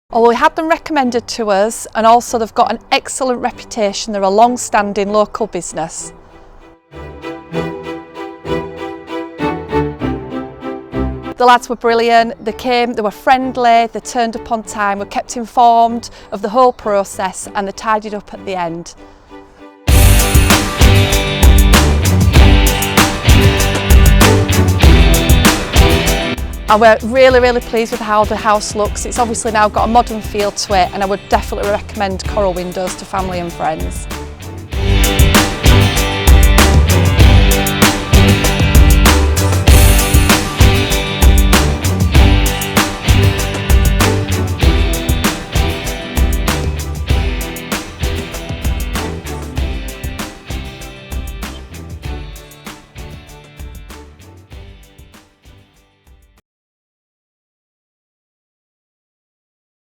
Well, we had them recommended to us, and also they've got an excellent reputation. They're a long-standing local business. The lads were brilliant. They came, they were friendly, they turned up on time, were kept informed of the whole process, and they tidied up at the end. And we're really pleased with how the house looks. It's obviously now got a modern feel to it, and I would definitely recommend Coral Windows to family and friends.